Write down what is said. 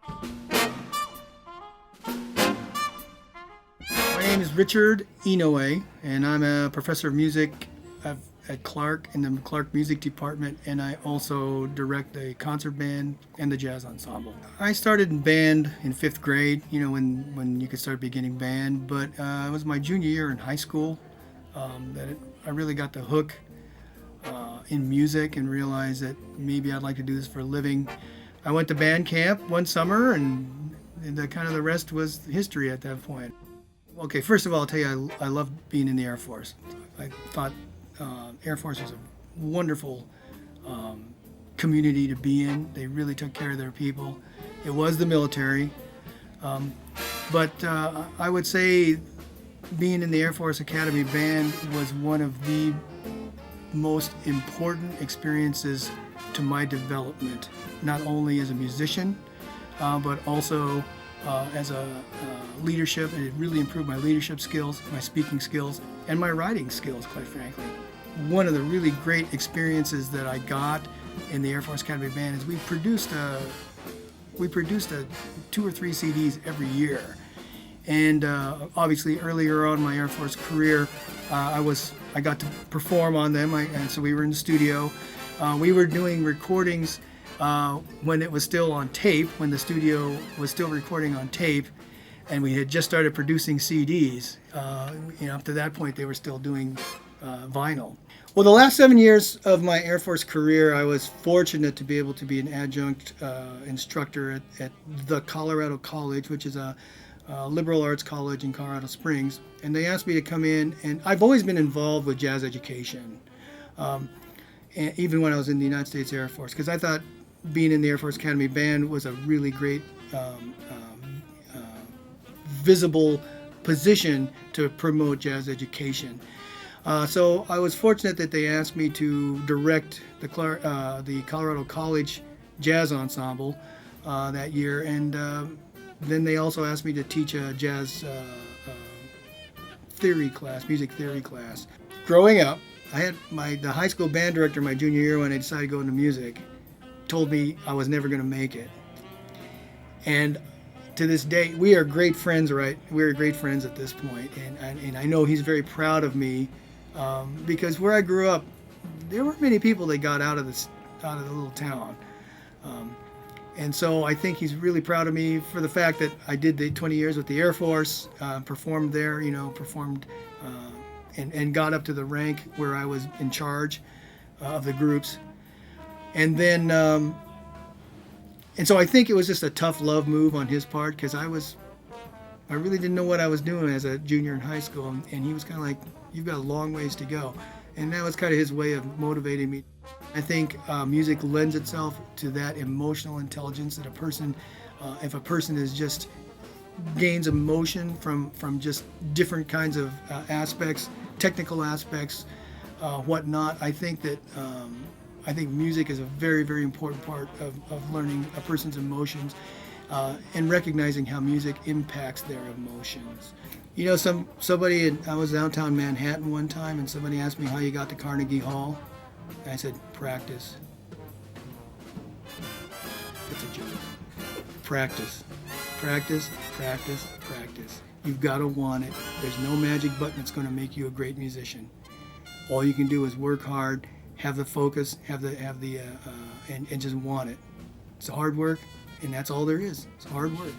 My name is Richard Inouye, and I'm a professor of music at Clark in the Clark Music Department, and I also direct the concert band and the jazz ensemble. I started in band in fifth grade, when you could start beginning band, but it was my junior year in high school I really got the hook in music and realized that maybe I'd like to do this for a living. I went to band camp one summer, and the rest was history at that point. Okay, first of all, I'll tell you, I loved being in the Air Force. I thought Air Force was a wonderful community to be in. They really took care of their people. It was the military, but I would say being in the Air Force Academy Band was one of the most important experiences to my development, not only as a musician, but also as a leadership. And it really improved my leadership skills, my speaking skills, and my writing skills, quite frankly. One of the really great experiences that I got in the Air Force Academy Band is we produced 2 or 3 CDs every year. And obviously earlier on in my Air Force career, I got to perform on them, and so we were in the studio. We were doing recordings when it was still on tape, when the studio was still recording on tape, and we had just started producing CDs. Up to that point, they were still doing vinyl. Well, the last 7 years of my Air Force career, I was fortunate to be able to be an adjunct instructor at the Colorado College, which is a liberal arts college in Colorado Springs. And they asked me to come in, and I've always been involved with jazz education, and even when I was in the United States Air Force, because I thought being in the Air Force Academy Band was a really great visible position to promote jazz education. So I was fortunate that they asked me to direct the Colorado College Jazz Ensemble that year, and then they also asked me to teach a jazz music theory class. Growing up, I had the high school band director my junior year when I decided to go into music told me I was never going to make it. And to this day, we are great friends, right? We're great friends at this point, and I know he's very proud of me because where I grew up, there weren't many people that got out of the little town, and so I think he's really proud of me for the fact that I did the 20 years with the Air Force, performed there, and got up to the rank where I was in charge of the groups, and then. And so I think it was just a tough love move on his part, because I really didn't know what I was doing as a junior in high school, and he was kind of like, "You've got a long ways to go," and that was kind of his way of motivating me. I think music lends itself to that emotional intelligence that if a person is just gains emotion from just different kinds of aspects, technical aspects, whatnot. I think music is a very, very important part of learning a person's emotions and recognizing how music impacts their emotions. I was downtown Manhattan one time, and somebody asked me how you got to Carnegie Hall. And I said, practice. It's a joke. Practice. Practice, practice, practice. You've got to want it. There's no magic button that's going to make you a great musician. All you can do is work hard, have the focus, and just want it. It's hard work, and that's all there is. It's hard work.